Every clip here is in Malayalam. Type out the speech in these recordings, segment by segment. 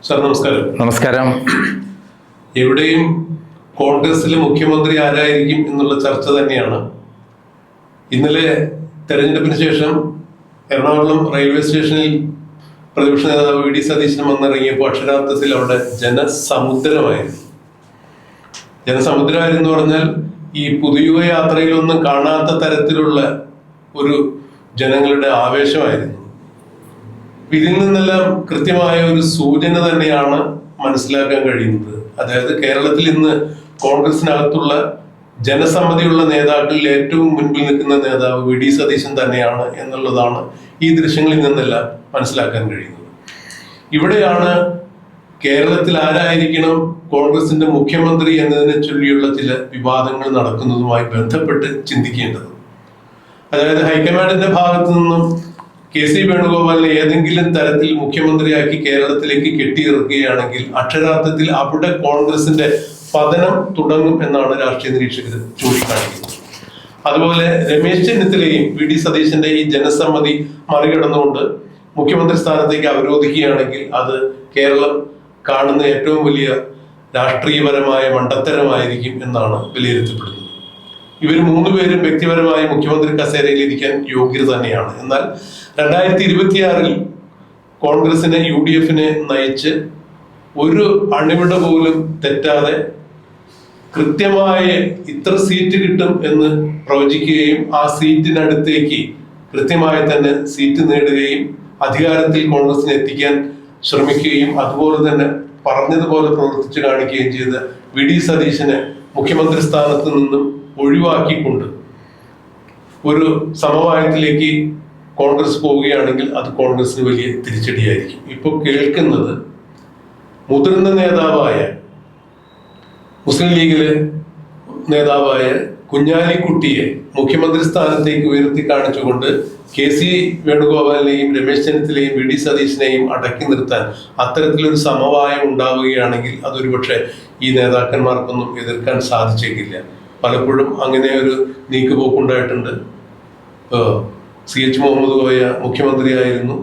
സാർ നമസ്കാരം. നമസ്കാരം. എവിടെയും കോൺഗ്രസിലെ മുഖ്യമന്ത്രി ആരായിരിക്കും എന്നുള്ള ചർച്ച തന്നെയാണ്. ഇന്നലെ തെരഞ്ഞെടുപ്പിന് ശേഷം എറണാകുളം റെയിൽവേ സ്റ്റേഷനിൽ പ്രതിപക്ഷ നേതാവ് വി ഡി സതീശൻ വന്നിറങ്ങിയപ്പോൾ അക്ഷരാർത്ഥത്തിൽ അവിടെ ജനസമുദ്രമായിരുന്നു. ജനസമുദ്രമായിരുന്നു പറഞ്ഞാൽ ഈ പുതിയ യാത്രയിലൊന്നും കാണാത്ത തരത്തിലുള്ള ഒരു ജനങ്ങളുടെ ആവേശമായിരുന്നു. ഇതിൽ നിന്നെല്ലാം കൃത്യമായ ഒരു സൂചന തന്നെയാണ് മനസ്സിലാക്കാൻ കഴിയുന്നത്. അതായത് കേരളത്തിൽ ഇന്ന് കോൺഗ്രസിനകത്തുള്ള ജനസമ്മതിയുള്ള നേതാക്കളിൽ ഏറ്റവും മുൻപിൽ നിൽക്കുന്ന നേതാവ് വി ഡി സതീശൻ തന്നെയാണ് എന്നുള്ളതാണ് ഈ ദൃശ്യങ്ങളിൽ നിന്നെല്ലാം മനസ്സിലാക്കാൻ കഴിയുന്നത്. ഇവിടെയാണ് കേരളത്തിൽ ആരായിരിക്കണം കോൺഗ്രസിന്റെ മുഖ്യമന്ത്രി എന്നതിനെ ചൊല്ലിയുള്ള ചില വിവാദങ്ങൾ നടക്കുന്നതുമായി ബന്ധപ്പെട്ട് ചിന്തിക്കേണ്ടത്. അതായത് ഹൈക്കമാൻഡിന്റെ ഭാഗത്തു നിന്നും കെ സി വേണുഗോപാലിനെ ഏതെങ്കിലും തരത്തിൽ മുഖ്യമന്ത്രിയാക്കി കേരളത്തിലേക്ക് കെട്ടിയിറക്കുകയാണെങ്കിൽ അക്ഷരാർത്ഥത്തിൽ അവിടെ കോൺഗ്രസിന്റെ പതനം തുടങ്ങും എന്നാണ് രാഷ്ട്രീയ നിരീക്ഷകർ ചൂണ്ടിക്കാണിക്കുന്നത്. അതുപോലെ രമേശ് ചെന്നിത്തലയും വി ഡി സതീശന്റെ ഈ ജനസമ്മതി മറികടന്നുകൊണ്ട് മുഖ്യമന്ത്രി സ്ഥാനത്തേക്ക് അവരോധിക്കുകയാണെങ്കിൽ അത് കേരളം കാണുന്ന ഏറ്റവും വലിയ രാഷ്ട്രീയപരമായ മണ്ടത്തരമായിരിക്കും എന്നാണ് വിലയിരുത്തപ്പെടുന്നത്. ഇവർ മൂന്നുപേരും വ്യക്തിപരമായി മുഖ്യമന്ത്രി കസേരയിൽ ഇരിക്കാൻ യോഗ്യത തന്നെയാണ്. എന്നാൽ 2026 കോൺഗ്രസിനെ UDF നയിച്ച് ഒരു അണിവിട പോലും തെറ്റാതെ കൃത്യമായ ഇത്ര സീറ്റ് കിട്ടും എന്ന് പ്രവചിക്കുകയും ആ സീറ്റിനടുത്തേക്ക് കൃത്യമായി തന്നെ സീറ്റ് നേടുകയും അധികാരത്തിൽ കോൺഗ്രസിനെ എത്തിക്കാൻ ശ്രമിക്കുകയും അതുപോലെ തന്നെ പറഞ്ഞതുപോലെ പ്രവർത്തിച്ചു കാണിക്കുകയും ചെയ്ത വി ഡി സതീശനെ മുഖ്യമന്ത്രി സ്ഥാനത്ത് നിന്നും ഒഴിവാക്കിക്കൊണ്ട് ഒരു സമവായത്തിലേക്ക് കോൺഗ്രസ് പോവുകയാണെങ്കിൽ അത് കോൺഗ്രസിന് വലിയ തിരിച്ചടിയായിരിക്കും. ഇപ്പോൾ കേൾക്കുന്നത് മുതിർന്ന നേതാവായ മുസ്ലിം ലീഗിലെ നേതാവായ കുഞ്ഞാലിക്കുട്ടിയെ മുഖ്യമന്ത്രി സ്ഥാനത്തേക്ക് ഉയർത്തി കാണിച്ചുകൊണ്ട് കെ സി വേണുഗോപാലിനെയും രമേശ് ചെന്നിത്തലയും വി ഡി സതീശനെയും അടക്കി നിർത്താൻ അത്തരത്തിലൊരു സമവായം ഉണ്ടാവുകയാണെങ്കിൽ അതൊരുപക്ഷെ ഈ നേതാക്കന്മാർക്കൊന്നും എതിർക്കാൻ സാധിച്ചേക്കില്ല. പലപ്പോഴും അങ്ങനെ ഒരു നീക്കുപോക്കുണ്ടായിട്ടുണ്ട്. CH മുഹമ്മദ് കോയ മുഖ്യമന്ത്രിയായിരുന്നു,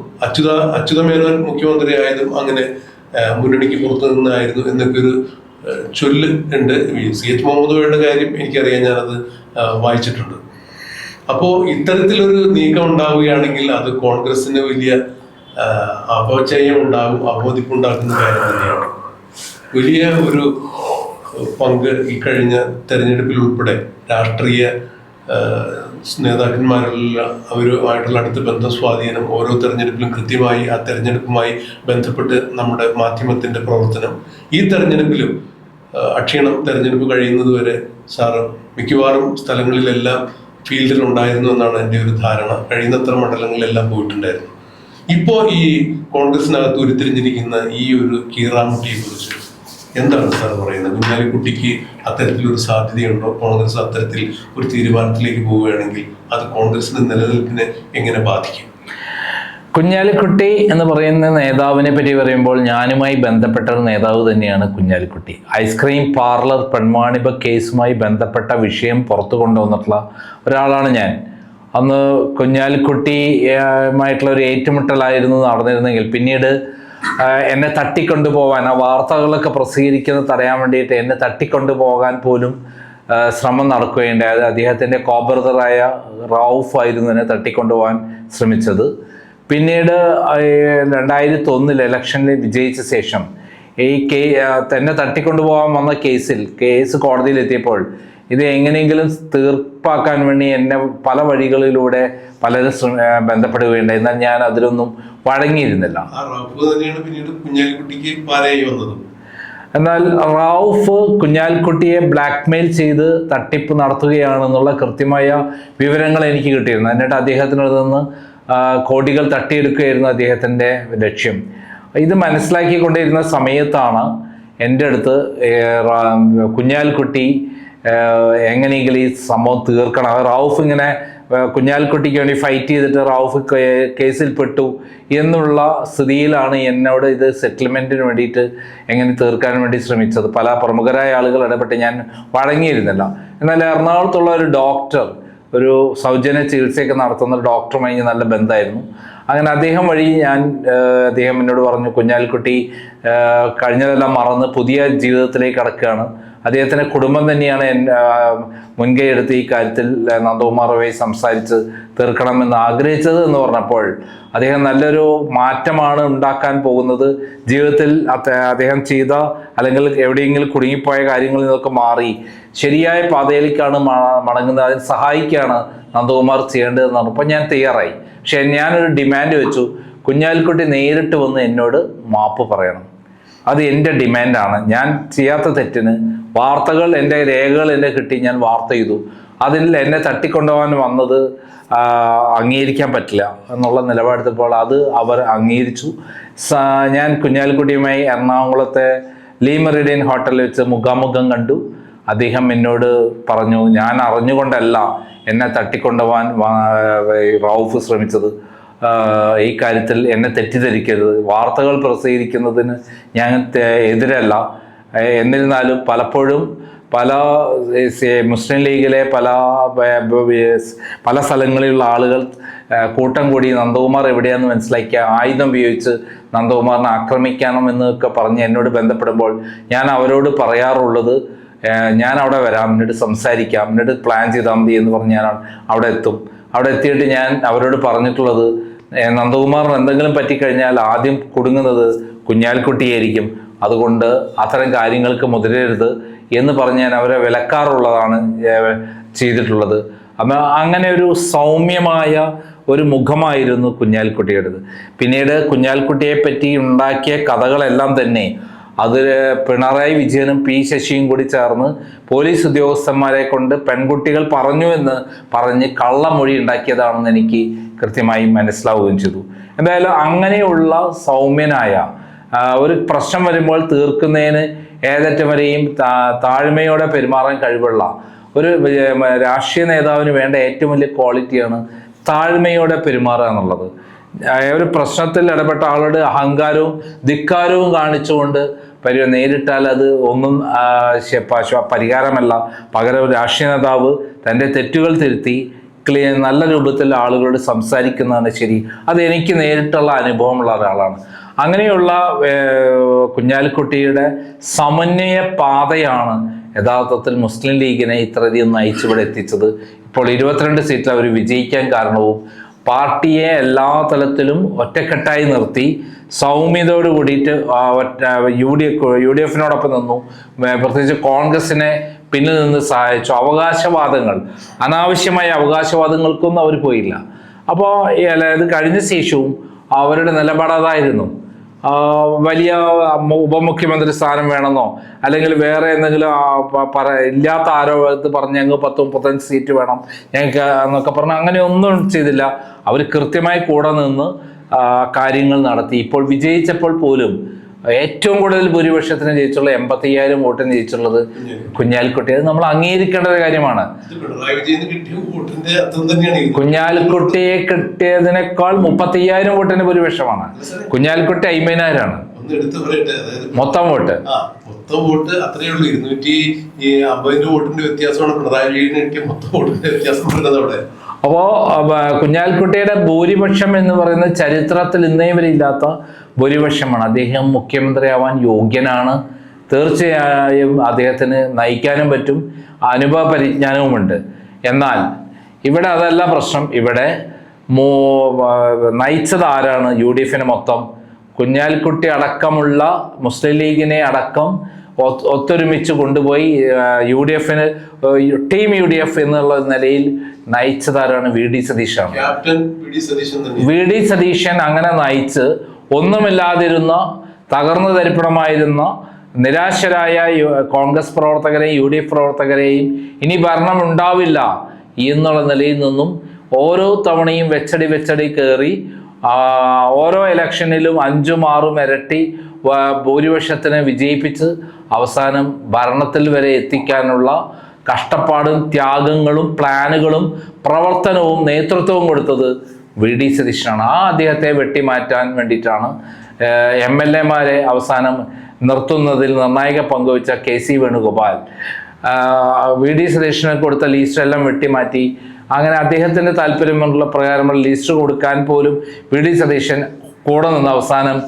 അച്യുതമേനോൻ മുഖ്യമന്ത്രി ആയതും അങ്ങനെ മുന്നണിക്ക് പുറത്തു നിന്നായിരുന്നു എന്നൊക്കെ ഒരു ചൊല്ല് ഉണ്ട്. CH മുഹമ്മദ് കോയയുടെ കാര്യം എനിക്കറിയാം, ഞാനത് വായിച്ചിട്ടുണ്ട്. അപ്പോൾ ഇത്തരത്തിലൊരു നീക്കം ഉണ്ടാവുകയാണെങ്കിൽ അത് കോൺഗ്രസിന് വലിയ അപചയം ഉണ്ടാകും, അവമതിപ്പുണ്ടാക്കുന്ന കാര്യം തന്നെയാണ്. വലിയ ഒരു പങ്ക് ഈ കഴിഞ്ഞ തെരഞ്ഞെടുപ്പിൽ ഉൾപ്പെടെ രാഷ്ട്രീയ നേതാക്കന്മാരെല്ലാം അവരുമായിട്ടുള്ള അടുത്ത ബന്ധം, സ്വാധീനം, ഓരോ തെരഞ്ഞെടുപ്പിലും കൃത്യമായി ആ തെരഞ്ഞെടുപ്പുമായി ബന്ധപ്പെട്ട് നമ്മുടെ മാധ്യമത്തിന്റെ പ്രവർത്തനം, ഈ തെരഞ്ഞെടുപ്പിലും അക്ഷീണം തെരഞ്ഞെടുപ്പ് കഴിയുന്നത് വരെ സാറ് മിക്കവാറും സ്ഥലങ്ങളിലെല്ലാം ഫീൽഡിൽ ഉണ്ടായിരുന്നു എന്നാണ് എൻ്റെ ഒരു ധാരണ. കഴിയുന്നത്ര മണ്ഡലങ്ങളിലെല്ലാം പോയിട്ടുണ്ടായിരുന്നു. ഇപ്പോൾ ഈ കോൺഗ്രസിനകത്ത് ഉരുത്തിരിഞ്ഞിരിക്കുന്ന ഈ ഒരു കീറാമുട്ടിയെ കുറിച്ച് എന്താണ് സാർ പറയുന്നത്? കുഞ്ഞാലിക്കുട്ടിക്ക് അത്തരത്തിലൊരു സാധ്യതയുണ്ടോ? കോൺഗ്രസ് അത്തരത്തിൽ ഒരു തീരുമാനത്തിലേക്ക് പോവുകയാണെങ്കിൽ അത് കോൺഗ്രസിന്റെ നിലനിൽപ്പിനെ എങ്ങനെ ബാധിക്കും? കുഞ്ഞാലിക്കുട്ടി എന്ന് പറയുന്ന നേതാവിനെ പറ്റി പറയുമ്പോൾ ഞാനുമായി ബന്ധപ്പെട്ട ഒരു നേതാവ് തന്നെയാണ് കുഞ്ഞാലിക്കുട്ടി. ഐസ്ക്രീം പാർലർ പെൺവാണിഭ കേസുമായി ബന്ധപ്പെട്ട വിഷയം പുറത്തു കൊണ്ടുവന്നിട്ടുള്ള ഒരാളാണ് ഞാൻ. അന്ന് കുഞ്ഞാലിക്കുട്ടിയുമായിട്ടുള്ള ഒരു ഏറ്റുമുട്ടലായിരുന്നു നടന്നിരുന്നെങ്കിൽ പിന്നീട് എന്നെ തട്ടിക്കൊണ്ടുപോകാൻ, ആ വാർത്തകളൊക്കെ പ്രസിദ്ധീകരിക്കുന്നത് തടയാൻ വേണ്ടിയിട്ട് എന്നെ തട്ടിക്കൊണ്ടുപോകാൻ പോലും ശ്രമം നടക്കുകയുണ്ടായത്. അദ്ദേഹത്തിൻ്റെ കോബ്രദറായ റൌഫ് ആയിരുന്നു എന്നെ തട്ടിക്കൊണ്ടുപോകാൻ ശ്രമിച്ചത്. പിന്നീട് 2001 ഇലക്ഷനിൽ വിജയിച്ച ശേഷം ഈ തന്നെ തട്ടിക്കൊണ്ടുപോകാൻ വന്ന കേസ് കോടതിയിലെത്തിയപ്പോൾ ഇത് എങ്ങനെയെങ്കിലും തീർപ്പാക്കാൻ വേണ്ടി എന്നെ പല വഴികളിലൂടെ പലരും ബന്ധപ്പെടുകയുണ്ടായി. എന്നാൽ ഞാൻ അതിലൊന്നും വഴങ്ങിയിരുന്നില്ല. എന്നാൽ റൌഫ് കുഞ്ഞാലിക്കുട്ടിയെ ബ്ലാക്ക്മെയിൽ ചെയ്ത് തട്ടിപ്പ് നടത്തുകയാണെന്നുള്ള കൃത്യമായ വിവരങ്ങൾ എനിക്ക് കിട്ടിയിരുന്നു. എന്നിട്ട് അദ്ദേഹത്തിനോട് നിന്ന് കോടികൾ തട്ടിയെടുക്കുകയായിരുന്നു അദ്ദേഹത്തിൻ്റെ ലക്ഷ്യം. ഇത് മനസ്സിലാക്കിക്കൊണ്ടിരുന്ന സമയത്താണ് എൻ്റെ അടുത്ത് കുഞ്ഞാലിക്കുട്ടി എങ്ങനെയെങ്കിലും ഈ സംഭവം തീർക്കണം, റൌഫ് ഇങ്ങനെ കുഞ്ഞാലിക്കുട്ടിക്ക് വേണ്ടി ഫൈറ്റ് ചെയ്തിട്ട് റൌഫ് കേസിൽ പെട്ടു എന്നുള്ള സ്ഥിതിയിലാണ് എന്നോട് ഇത് സെറ്റിൽമെൻറ്റിന് വേണ്ടിയിട്ട് എങ്ങനെ തീർക്കാൻ വേണ്ടി ശ്രമിച്ചത്. പല പ്രമുഖരായ ആളുകൾ ഇടപെട്ട് ഞാൻ വഴങ്ങിയിരുന്നില്ല. എന്നാൽ എറണാകുളത്തുള്ള ഒരു ഡോക്ടർ, ഒരു സൗജന്യ ചികിത്സയൊക്കെ നടത്തുന്ന ഡോക്ടറുമായി നല്ല ബന്ധമായിരുന്നു. അങ്ങനെ അദ്ദേഹം വഴി അദ്ദേഹം എന്നോട് പറഞ്ഞു, കുഞ്ഞാലിക്കുട്ടി കഴിഞ്ഞതെല്ലാം മറന്ന് പുതിയ ജീവിതത്തിലേക്ക് കടക്കുകയാണ്. അദ്ദേഹത്തിൻ്റെ കുടുംബം തന്നെയാണ് മുൻകൈ എടുത്ത് ഈ കാര്യത്തിൽ നന്ദകുമാറുമായി സംസാരിച്ച് തീർക്കണമെന്ന് ആഗ്രഹിച്ചത് എന്ന് പറഞ്ഞപ്പോൾ അദ്ദേഹം നല്ലൊരു മാറ്റമാണ് ഉണ്ടാക്കാൻ പോകുന്നത്. ജീവിതത്തിൽ അദ്ദേഹം ചെയ്ത അല്ലെങ്കിൽ എവിടെയെങ്കിലും കുടുങ്ങിപ്പോയ കാര്യങ്ങളിൽ നിന്നൊക്കെ മാറി ശരിയായ പാതയിലേക്കാണ് മടങ്ങുന്നത്. അതിന് സഹായിക്കുകയാണ് നന്ദകുമാർ ചെയ്യേണ്ടതെന്ന് പറഞ്ഞു. അപ്പം ഞാൻ തയ്യാറായി. പക്ഷെ ഞാനൊരു ഡിമാൻഡ് വെച്ചു, കുഞ്ഞാലിക്കുട്ടി നേരിട്ട് വന്ന് എന്നോട് മാപ്പ് പറയണം. അത് എൻ്റെ ഡിമാൻഡാണ്. ഞാൻ ചെയ്യാത്ത തെറ്റിന് വാർത്തകൾ, എൻ്റെ രേഖകൾ എൻ്റെ കിട്ടി, ഞാൻ വാർത്ത ചെയ്തു. അതിൽ എന്നെ തട്ടിക്കൊണ്ടുപോകാൻ വന്നത് അംഗീകരിക്കാൻ പറ്റില്ല എന്നുള്ള നിലപാടെടുത്തപ്പോൾ അത് അവർ അംഗീകരിച്ചു. ഞാൻ കുഞ്ഞാലിക്കുട്ടിയുമായി എറണാകുളത്തെ ലീ മെറിഡിയൻ ഹോട്ടലിൽ വെച്ച് മുഖാമുഖം കണ്ടു. അദ്ദേഹം എന്നോട് പറഞ്ഞു, ഞാൻ അറിഞ്ഞുകൊണ്ടല്ല എന്നെ തട്ടിക്കൊണ്ടുപോകാൻ റൌഫ് ശ്രമിച്ചത്. ഈ കാര്യത്തിൽ എന്നെ തെറ്റിദ്ധരിക്കരുത്. വാർത്തകൾ പ്രസിദ്ധീകരിക്കുന്നതിന് ഞാൻ എതിരല്ല. എന്നിരുന്നാലും പലപ്പോഴും പല മുസ്ലിം ലീഗിലെ പല സ്ഥലങ്ങളിലുള്ള ആളുകൾ കൂട്ടം കൂടി നന്ദകുമാർ എവിടെയാണെന്ന് മനസ്സിലാക്കിയ ആയുധം ഉപയോഗിച്ച് നന്ദകുമാറിനെ ആക്രമിക്കണം എന്നൊക്കെ പറഞ്ഞ് എന്നോട് ബന്ധപ്പെടുമ്പോൾ ഞാൻ അവരോട് പറയാറുള്ളത്, ഞാൻ അവിടെ വരാം, എന്നിട്ട് സംസാരിക്കാം, എന്നിട്ട് പ്ലാൻ ചെയ്താൽ മതി എന്ന് പറഞ്ഞ് ഞാൻ അവിടെ എത്തും. അവിടെ എത്തിയിട്ട് ഞാൻ അവരോട് പറഞ്ഞിട്ടുള്ളത്, നന്ദകുമാറിന് എന്തെങ്കിലും പറ്റിക്കഴിഞ്ഞാൽ ആദ്യം കുടുങ്ങുന്നത് കുഞ്ഞാലിക്കുട്ടിയായിരിക്കും, അതുകൊണ്ട് അത്തരം കാര്യങ്ങൾക്ക് മുതിരരുത് എന്ന് പറഞ്ഞ് ഞാൻ അവരെ വിലക്കാറുള്ളതാണ് ചെയ്തിട്ടുള്ളത്. അപ്പം അങ്ങനെ ഒരു സൗമ്യമായ ഒരു മുഖമായിരുന്നു കുഞ്ഞാലിക്കുട്ടിയുടേത്. പിന്നീട് കുഞ്ഞാലിക്കുട്ടിയെ പറ്റി ഉണ്ടാക്കിയ കഥകളെല്ലാം തന്നെ അത് പിണറായി വിജയനും പി ശശിയും കൂടി ചേർന്ന് പോലീസ് ഉദ്യോഗസ്ഥന്മാരെ കൊണ്ട് പെൺകുട്ടികൾ പറഞ്ഞു എന്ന് പറഞ്ഞ് കള്ളമൊഴി ഉണ്ടാക്കിയതാണെന്ന് എനിക്ക് കൃത്യമായി മനസ്സിലാവുകയും ചെയ്തു. എന്തായാലും അങ്ങനെയുള്ള സൗമ്യനായ ഒരു പ്രശ്നം വരുമ്പോൾ തീർക്കുന്നതിന് ഏതറ്റം വരെയും താഴ്മയോടെ പെരുമാറാൻ കഴിവുള്ള ഒരു രാഷ്ട്രീയ നേതാവിന് വേണ്ട ഏറ്റവും വലിയ ക്വാളിറ്റിയാണ് താഴ്മയോടെ പെരുമാറുക എന്നുള്ളത്. ഒരു പ്രശ്നത്തിൽ ഇടപെട്ട ആളുടെ അഹങ്കാരവും ധിക്കാരവും കാണിച്ചുകൊണ്ട് നേരിട്ടാൽ അത് ഒന്നും പരിഹാരമല്ല. പകരം രാഷ്ട്രീയ നേതാവ് തൻ്റെ തെറ്റുകൾ തിരുത്തി നല്ല രൂപത്തിൽ ആളുകളോട് സംസാരിക്കുന്നതാണ് ശരി. അത് എനിക്ക് നേരിട്ടുള്ള അനുഭവമുള്ള ഒരാളാണ്. അങ്ങനെയുള്ള കുഞ്ഞാലിക്കുട്ടിയുടെ സമന്വയ പാതയാണ് യഥാർത്ഥത്തിൽ മുസ്ലിം ലീഗിനെ ഇത്രയധികം നയിച്ചിവിടെ എത്തിച്ചത്. ഇപ്പോൾ 22 സീറ്റിൽ അവർ വിജയിക്കാൻ കാരണവും പാർട്ടിയെ എല്ലാ തലത്തിലും ഒറ്റക്കെട്ടായി നിർത്തി സൗമ്യതയോട് കൂടിയിട്ട് യു ഡി എഫിനോടൊപ്പം നിന്നു. പ്രത്യേകിച്ച് കോൺഗ്രസിനെ പിന്നിൽ നിന്ന് സഹായിച്ചു. അനാവശ്യമായ അവകാശവാദങ്ങൾക്കൊന്നും അവർ പോയില്ല. അപ്പോൾ ഇത് കഴിഞ്ഞ ശേഷവും അവരുടെ നിലപാടാതായിരുന്നു. വലിയ ഉപമുഖ്യമന്ത്രി സ്ഥാനം വേണമെന്നോ അല്ലെങ്കിൽ വേറെ എന്തെങ്കിലും ഇല്ലാത്ത ആരോപണത്തിൽ പറഞ്ഞ് ഞങ്ങൾക്ക് 10-35 സീറ്റ് വേണം ഞങ്ങൾക്ക് എന്നൊക്കെ പറഞ്ഞ് അങ്ങനെ ഒന്നും ചെയ്തില്ല. അവർ കൃത്യമായി കൂടെ നിന്ന് കാര്യങ്ങൾ നടത്തി. ഇപ്പോൾ വിജയിച്ചപ്പോൾ പോലും ഏറ്റവും കൂടുതൽ ഭൂരിപക്ഷത്തിന് ജയിച്ചുള്ള 85,000 വോട്ടിന് ജയിച്ചുള്ളത് കുഞ്ഞാലിക്കുട്ടി. അത് നമ്മൾ അംഗീകരിക്കേണ്ട ഒരു കാര്യമാണ്. കുഞ്ഞാലിക്കുട്ടിയെ കിട്ടിയതിനേക്കാൾ 35,000 വോട്ടിന്റെ ഭൂരിപക്ഷമാണ്. കുഞ്ഞാലിക്കുട്ടി 50,000 ആണ് മൊത്തം വോട്ട്. മൊത്തം വോട്ട് അത്രയേ ഉള്ളൂ. 250 വോട്ടിന്റെ വ്യത്യാസമാണ് പിണറായി വിജയന് കിട്ടിയ മൊത്തം വോട്ടിന്റെ വ്യത്യാസം വരുന്നത് അവിടെ. അപ്പോ കുഞ്ഞാലിക്കുട്ടിയുടെ ഭൂരിപക്ഷം എന്ന് പറയുന്നത് ചരിത്രത്തിൽ ഇന്നേ വരെ ഇല്ലാത്ത ഭൂരിപക്ഷമാണ്. അദ്ദേഹം മുഖ്യമന്ത്രിയാവാൻ യോഗ്യനാണ്. തീർച്ചയായും അദ്ദേഹത്തിന് നയിക്കാനും പറ്റും, അനുഭവ പരിജ്ഞാനവുമുണ്ട്. എന്നാൽ ഇവിടെ അതല്ല പ്രശ്നം. ഇവിടെ നയിച്ചത് ആരാണ്? യു ഡി എഫിന് മൊത്തം കുഞ്ഞാലിക്കുട്ടി അടക്കമുള്ള മുസ്ലിം ലീഗിനെ അടക്കം ഒത്തൊരുമിച്ച് കൊണ്ടുപോയി യു ഡി എഫിന് ടീം യു ഡി എഫ് എന്നുള്ള നിലയിൽ നയിച്ചതാരാണ്? വി ഡി സതീശാണ്. വി ഡി സതീശൻ അങ്ങനെ നയിച്ച് ഒന്നുമില്ലാതിരുന്ന തകർന്നു തരിപ്പണമായിരുന്ന നിരാശരായ കോൺഗ്രസ് പ്രവർത്തകരെയും യു ഡി എഫ് പ്രവർത്തകരെയും ഇനി ഭരണം ഉണ്ടാവില്ല എന്നുള്ള നിലയിൽ നിന്നും ഓരോ തവണയും വെച്ചടി കയറി ഓരോ ഇലക്ഷനിലും 5-6 ഇരട്ടി ഭൂരിപക്ഷത്തിനെ വിജയിപ്പിച്ച് അവസാനം ഭരണത്തിൽ വരെ എത്തിക്കാനുള്ള കഷ്ടപ്പാടും ത്യാഗങ്ങളും പ്ലാനുകളും പ്രവർത്തനവും നേതൃത്വവും കൊടുത്തത് വി ഡി സതീശനാണ്. അദ്ദേഹത്തെ വെട്ടിമാറ്റാൻ വേണ്ടിയിട്ടാണ് MLA മാരെ അവസാനം നിർത്തുന്നതിൽ നിർണായക പങ്കുവച്ച KC വേണുഗോപാൽ വി ഡി സതീശന് കൊടുത്ത ലിസ്റ്റ് എല്ലാം വെട്ടിമാറ്റി അങ്ങനെ അദ്ദേഹത്തിൻ്റെ താല്പര്യമുള്ള പ്രകാരമുള്ള ലിസ്റ്റ് കൊടുക്കാൻ പോലും വി ഡി സതീശൻ കൂടെ നിന്ന് അവസാനം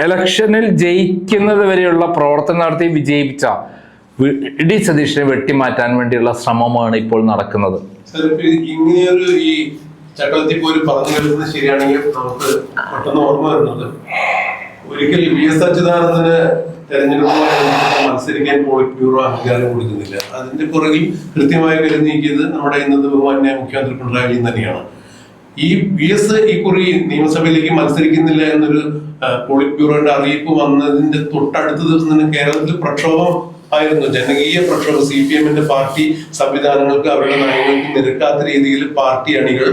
ഇലക്ഷനിൽ ജയിക്കുന്നത് വരെയുള്ള പ്രവർത്തനം നടത്തി വിജയിപ്പിച്ച വി ഡി സതീശനെ വെട്ടിമാറ്റാൻ വേണ്ടിയുള്ള ശ്രമമാണ് ഇപ്പോൾ നടക്കുന്നത്. ഇങ്ങനെയൊരു ഈ ചക്രത്തിപ്പോര് പറഞ്ഞു കേൾക്കുന്നത് ശരിയാണെങ്കിൽ നമുക്ക് പെട്ടെന്ന് ഓർമ്മ വരുന്നത് ഒരിക്കൽ വി എസ് അച്യുതാനന്ദന് തെരഞ്ഞെടുപ്പുമായി മത്സരിക്കാൻ പോളിറ്റ് ബ്യൂറോ അംഗീകാരം കൊടുക്കുന്നില്ല. അതിന്റെ പുറകിൽ കൃത്യമായി കരുനീക്കിയത് നമ്മുടെ ഇന്നത്തെ ബഹുമാന്യ മുഖ്യമന്ത്രി പിണറായി വിജയൻ തന്നെയാണ്. ഈ വി എസ് ഇക്കുറി നിയമസഭയിലേക്ക് മത്സരിക്കുന്നില്ല എന്നൊരു പോളിറ്റ് ബ്യൂറോയുടെ അറിയിപ്പ് വന്നതിന്റെ തൊട്ടടുത്ത ദിവസം തന്നെ കേരളത്തിൽ പ്രക്ഷോഭം ആയിരുന്നു, ജനകീയ പ്രക്ഷോഭം. CPM-ന്റെ പാർട്ടി സംവിധാനങ്ങൾക്ക് അവരുടെ നയങ്ങൾക്ക് നിരക്കാത്ത രീതിയിൽ പാർട്ടി അണികൾ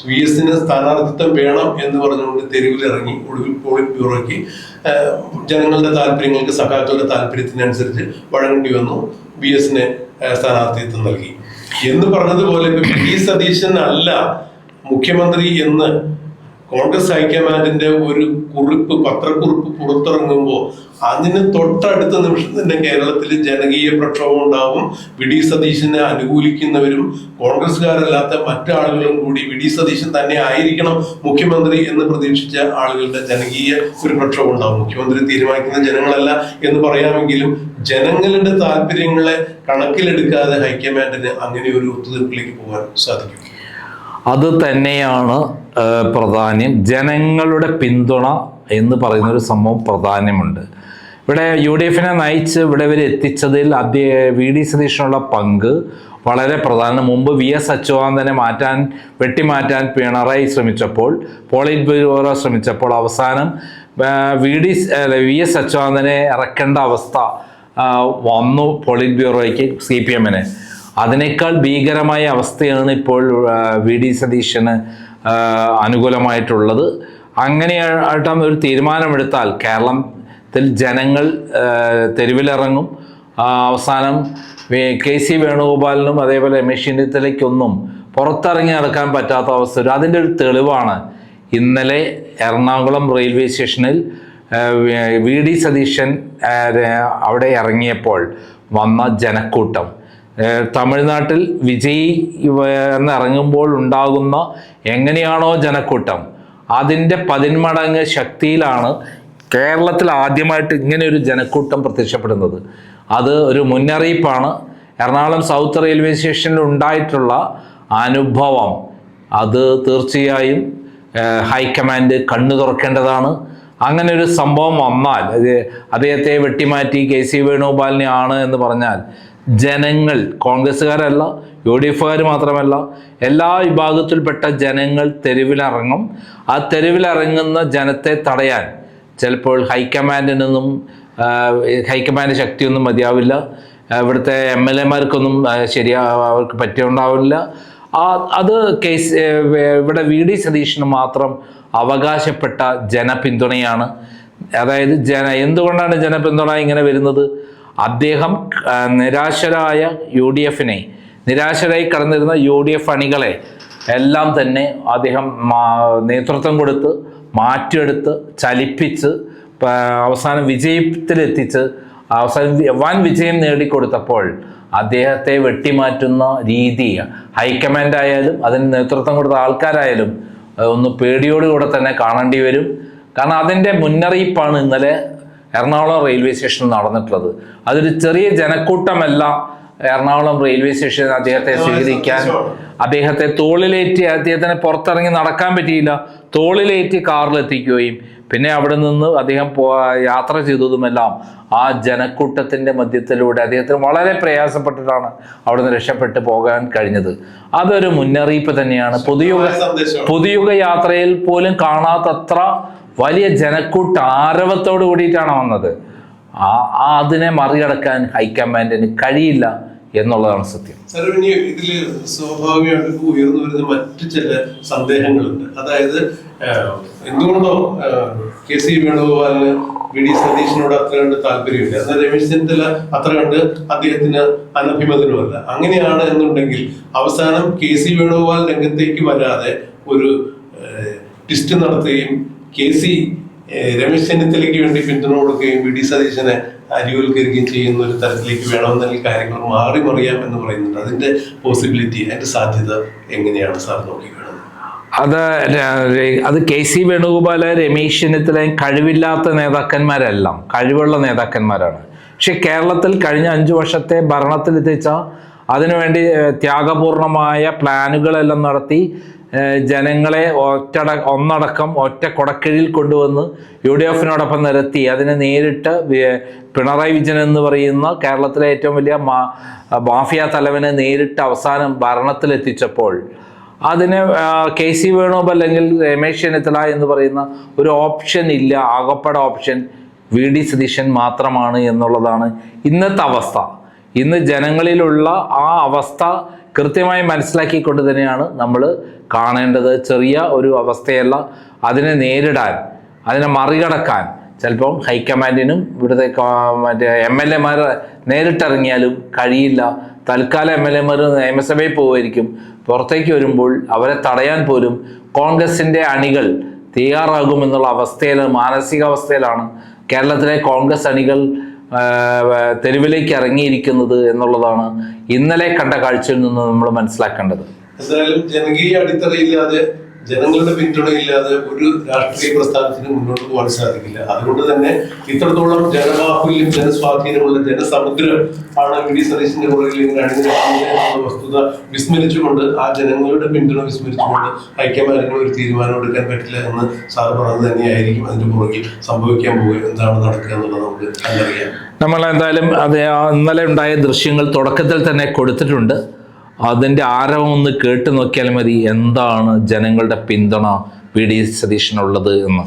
വി എസിന് സ്ഥാനാർത്ഥിത്വം വേണം എന്ന് പറഞ്ഞുകൊണ്ട് തെരുവിലിറങ്ങി. ഒടുവിൽ പോളിറ്റ് ബ്യൂറോയ്ക്ക് ജനങ്ങളുടെ താല്പര്യങ്ങൾക്ക്, സഖാക്കളുടെ താല്പര്യത്തിനനുസരിച്ച് വഴങ്ങേണ്ടി വന്നു. വി എസിന് സ്ഥാനാർത്ഥിത്വം നൽകി എന്ന് പറഞ്ഞതുപോലെ വി സതീശൻ അല്ല മുഖ്യമന്ത്രി എന്ന് കോൺഗ്രസ് ഹൈക്കമാൻഡിന്റെ ഒരു കുറിപ്പ്, പത്രക്കുറിപ്പ് പുറത്തിറങ്ങുമ്പോൾ അതിന് തൊട്ടടുത്ത നിമിഷം തന്നെ കേരളത്തിൽ ജനകീയ പ്രക്ഷോഭം ഉണ്ടാവും. വി ഡി സതീശനെ അനുകൂലിക്കുന്നവരും കോൺഗ്രസ്സുകാരല്ലാത്ത മറ്റാളുകളും കൂടി വി ഡി സതീശൻ തന്നെ ആയിരിക്കണം മുഖ്യമന്ത്രി എന്ന് പ്രതീക്ഷിച്ച ആളുകളുടെ ജനകീയ ഒരു പ്രക്ഷോഭം ഉണ്ടാവും. മുഖ്യമന്ത്രി തീരുമാനിക്കുന്ന ജനങ്ങളല്ല എന്ന് പറയാമെങ്കിലും ജനങ്ങളുടെ താല്പര്യങ്ങളെ കണക്കിലെടുക്കാതെ ഹൈക്കമാൻഡിന് അങ്ങനെ ഒരു ഒത്തുതീർപ്പിലേക്ക് പോകാൻ സാധിക്കും. അത് തന്നെയാണ് പ്രാധാന്യം. ജനങ്ങളുടെ പിന്തുണ എന്ന് പറയുന്നൊരു സംഭവം പ്രാധാന്യമുണ്ട്. ഇവിടെ UDF-നെ നയിച്ച് ഇവിടെ വരെ എത്തിച്ചതിൽ വി ഡി സതീശനുള്ള പങ്ക് വളരെ പ്രധാനം. മുമ്പ് VS അച്യുതാനന്ദനെ വെട്ടിമാറ്റാൻ പിണറായി ശ്രമിച്ചപ്പോൾ, പോളിറ്റ് ബ്യൂറോ ശ്രമിച്ചപ്പോൾ അവസാനം VS അച്യുതാനന്ദനെ ഇറക്കേണ്ട അവസ്ഥ വന്നു പോളിറ്റ് ബ്യൂറോയ്ക്ക് CPM-ന്. അതിനേക്കാൾ ഭീകരമായ അവസ്ഥയാണ് ഇപ്പോൾ വി ഡി സതീശന് അനുകൂലമായിട്ടുള്ളത്. അങ്ങനെയായിട്ടും ഒരു തീരുമാനമെടുത്താൽ കേരളത്തിൽ ജനങ്ങൾ തെരുവിലിറങ്ങും. അവസാനം KC വേണുഗോപാലിനും അതേപോലെ രമേശ് ചെന്നിത്തലയ്ക്കൊന്നും പുറത്തിറങ്ങി നടക്കാൻ പറ്റാത്ത അവസ്ഥ. അതിൻ്റെ ഒരു തെളിവാണ് ഇന്നലെ എറണാകുളം റെയിൽവേ സ്റ്റേഷനിൽ വി ഡി സതീശൻ അവിടെ ഇറങ്ങിയപ്പോൾ വന്ന ജനക്കൂട്ടം. തമിഴ്നാട്ടിൽ വിജയ് എന്നിറങ്ങുമ്പോൾ ഉണ്ടാകുന്ന എങ്ങനെയാണോ ജനക്കൂട്ടം, അതിൻ്റെ 10 മടങ്ങ് ശക്തിയിലാണ് കേരളത്തിൽ ആദ്യമായിട്ട് ഇങ്ങനെ ഒരു ജനക്കൂട്ടം പ്രത്യക്ഷപ്പെടുന്നത്. അത് ഒരു മുന്നറിയിപ്പാണ്. എറണാകുളം സൗത്ത് റെയിൽവേ സ്റ്റേഷനിൽ ഉണ്ടായിട്ടുള്ള അനുഭവം അത് തീർച്ചയായും ഹൈക്കമാൻഡ് കണ്ണു തുറക്കേണ്ടതാണ്. അങ്ങനെ ഒരു സംഭവം വന്നാൽ, അദ്ദേഹത്തെ വെട്ടിമാറ്റി KC വേണുഗോപാലിനെ ആണ് എന്ന് പറഞ്ഞാൽ ജനങ്ങൾ, കോൺഗ്രസ്സുകാരല്ല, UDF-കാർ മാത്രമല്ല, എല്ലാ വിഭാഗത്തിൽപ്പെട്ട ജനങ്ങൾ തെരുവിലിറങ്ങും. ആ തെരുവിലിറങ്ങുന്ന ജനത്തെ തടയാൻ ചിലപ്പോൾ ഹൈക്കമാൻഡിനൊന്നും ഹൈക്കമാൻഡ് ശക്തിയൊന്നും മതിയാവില്ല. ഇവിടുത്തെ MLA-മാർക്കൊന്നും അവർക്ക് പറ്റിയുണ്ടാവില്ല. അത് ഇവിടെ വി ഡി സതീശന് മാത്രം അവകാശപ്പെട്ട ജനപിന്തുണയാണ്. അതായത് എന്തുകൊണ്ടാണ് ജനപിന്തുണ ഇങ്ങനെ വരുന്നത്? അദ്ദേഹം നിരാശരായ UDF-നെ, നിരാശരായി കടന്നിരുന്ന UDF അണികളെ എല്ലാം തന്നെ അദ്ദേഹം നേതൃത്വം കൊടുത്ത് മാറ്റിയെടുത്ത് ചലിപ്പിച്ച് അവസാനം വിജയത്തിലെത്തിച്ച് അവസാനം വൻ വിജയം നേടിക്കൊടുത്തപ്പോൾ അദ്ദേഹത്തെ വെട്ടിമാറ്റുന്ന രീതി ഹൈക്കമാൻഡ് ആയാലും അതിന് നേതൃത്വം കൊടുത്ത ആൾക്കാരായാലും ഒന്ന് പേടിയോടുകൂടെ തന്നെ കാണേണ്ടി വരും. കാരണം അതിൻ്റെ മുന്നറിയിപ്പാണ് ഇന്നലെ എറണാകുളം റെയിൽവേ സ്റ്റേഷനിൽ നടന്നിട്ടുള്ളത്. അതൊരു ചെറിയ ജനക്കൂട്ടമല്ല എറണാകുളം റെയിൽവേ സ്റ്റേഷനിൽ അദ്ദേഹത്തെ സ്വീകരിക്കാൻ. അദ്ദേഹത്തെ തോളിലേറ്റി, അദ്ദേഹത്തിന് പുറത്തിറങ്ങി നടക്കാൻ പറ്റിയില്ല, തോളിലേറ്റി കാറിലെത്തിക്കുകയും പിന്നെ അവിടെ നിന്ന് അദ്ദേഹം യാത്ര ചെയ്തതുമെല്ലാം ആ ജനക്കൂട്ടത്തിൻ്റെ മധ്യത്തിലൂടെ അദ്ദേഹത്തിന് വളരെ പ്രയാസപ്പെട്ടിട്ടാണ് അവിടെ നിന്ന് രക്ഷപ്പെട്ടു പോകാൻ കഴിഞ്ഞത്. അതൊരു മുന്നറിയിപ്പ് തന്നെയാണ്. പുതുയുഗ യാത്രയിൽ പോലും കാണാത്തത്ര വലിയ ജനക്കൂട്ട ആരവത്തോട് കൂടിയിട്ടാണ് വന്നത്. അതിനെ മറികടക്കാൻ ഹൈക്കമാൻഡിന് കഴിയില്ല എന്നുള്ളതാണ് സത്യം. സാർ, ഇനി ഇതിൽ സ്വാഭാവികമായിട്ട് ഉയർന്നു വരുന്ന മറ്റു ചില സന്ദേഹങ്ങളുണ്ട്. അതായത് എന്തുകൊണ്ടോ KC വേണുഗോപാലിന് വി ഡി സതീശനോട് അത്ര കണ്ട് താല്പര്യമില്ല, എന്നാൽ രമേശ് ചെന്നിത്തല അത്ര കണ്ട് അദ്ദേഹത്തിന് അനഭിമതനുമല്ല. അങ്ങനെയാണ് എന്നുണ്ടെങ്കിൽ അവസാനം KC വേണുഗോപാൽ രംഗത്തേക്ക് വരാതെ ഒരു ട്വിസ്റ്റ് നടത്തുകയും KC രമേശ് ചെന്നിത്തലയ്ക്ക് വേണ്ടി പിന്തുണ കൊടുക്കുകയും വി ഡി സതീശനെ അരിവൽക്കരിക്കുകയും ചെയ്യുന്ന ഒരു തരത്തിലേക്ക് വേണമെന്നെങ്കിൽ കാര്യങ്ങൾ മാറി മറിയാം എന്ന് പറയുന്നുണ്ട്. അതിന്റെ പോസിബിലിറ്റി, അതിന്റെ സാധ്യത എങ്ങനെയാണ് സാർ നോക്കിക്കാണുന്നത്? അത് കെ സി വേണുഗോപാൽ, രമേശ് ചെന്നിത്തലയും കഴിവില്ലാത്ത നേതാക്കന്മാരെല്ലാം കഴിവുള്ള നേതാക്കന്മാരാണ്. പക്ഷെ കേരളത്തിൽ കഴിഞ്ഞ 5 വർഷത്തെ ഭരണത്തിലെത്തിച്ച അതിനുവേണ്ടി ത്യാഗപൂർണമായ പ്ലാനുകളെല്ലാം നടത്തി ജനങ്ങളെ ഒന്നടക്കം ഒറ്റ കൊടക്കീഴിൽ കൊണ്ടുവന്ന് UDF-നോടൊപ്പം നിരത്തി അതിനെ നേരിട്ട് പിണറായി വിജയൻ എന്ന് പറയുന്ന കേരളത്തിലെ ഏറ്റവും വലിയ മാഫിയ തലവനെ നേരിട്ട് അവസാനം ഭരണത്തിലെത്തിച്ചപ്പോൾ അതിന് കെ സി വേണുഗോപാൽ അല്ലെങ്കിൽ രമേശ് ചെന്നിത്തല എന്ന് പറയുന്ന ഒരു ഓപ്ഷൻ ഇല്ല. ആകപ്പാടെ ഓപ്ഷൻ വി ഡി സതീശൻ മാത്രമാണ് എന്നുള്ളതാണ് ഇന്നത്തെ അവസ്ഥ. ഇന്ന് ജനങ്ങളിലുള്ള ആ അവസ്ഥ കൃത്യമായി മനസ്സിലാക്കിക്കൊണ്ട് തന്നെയാണ് നമ്മൾ കാണേണ്ടത്. ചെറിയ ഒരു അവസ്ഥയല്ല. അതിനെ നേരിടാൻ, അതിനെ മറികടക്കാൻ ചിലപ്പം ഹൈക്കമാൻഡിനും ഇവിടുത്തെ മറ്റേ MLA-മാർ നേരിട്ടിറങ്ങിയാലും കഴിയില്ല. തൽക്കാലം MLA-മാർ നിയമസഭയിൽ പോവുമായിരിക്കും. പുറത്തേക്ക് വരുമ്പോൾ അവരെ തടയാൻ പോലും കോൺഗ്രസിൻ്റെ അണികൾ തയ്യാറാകുമെന്നുള്ള മാനസികാവസ്ഥയിലാണ് കേരളത്തിലെ കോൺഗ്രസ് അണികൾ തെരുവിലേക്ക് ഇറങ്ങിയിരിക്കുന്നത് എന്നുള്ളതാണ് ഇന്നലെ കണ്ട കാഴ്ചയിൽ നിന്ന് നമ്മൾ മനസ്സിലാക്കേണ്ടത്. എന്തായാലും ജനകീയ അടിത്തറയില്ലാതെ, ജനങ്ങളുടെ പിന്തുണയില്ലാതെ ഒരു രാഷ്ട്രീയ പ്രസ്ഥാനത്തിന് മുന്നോട്ട് പോകാൻ സാധിക്കില്ല. അതുകൊണ്ട് തന്നെ ഇത്രത്തോളം ജനബാഹുല്യം, ജനസ്വാധീനമുള്ള ജനസമുദ്രം ആണ് വി ഡി സതീശന്റെ പുറകിൽ ഇങ്ങനെ അണിനിരക്കുന്നത് എന്നുള്ള വസ്തുത വിസ്മരിച്ചുകൊണ്ട്, ആ ജനങ്ങളുടെ പിന്തുണ വിസ്മരിച്ചുകൊണ്ട് ഹൈക്കമാൻഡിന് ഒരു തീരുമാനം എടുക്കാൻ പറ്റില്ല എന്ന് സാർ പറഞ്ഞത് തന്നെയായിരിക്കും അതിന്റെ പുറകിൽ സംഭവിക്കാൻ പോകുക. എന്താണ് നടക്കുക എന്നുള്ളത് നമുക്ക് കണ്ടറിയാം. നമ്മൾ എന്തായാലും ഇന്നലെ ഉണ്ടായ ദൃശ്യങ്ങൾ തുടക്കത്തിൽ തന്നെ കൊടുത്തിട്ടുണ്ട്. അതിൻ്റെ ആരവം ഒന്ന് കേട്ട് നോക്കിയാൽ മതി എന്താണ് ജനങ്ങളുടെ പിന്തുണ വി ഡി സതീശനുള്ളത് എന്ന്.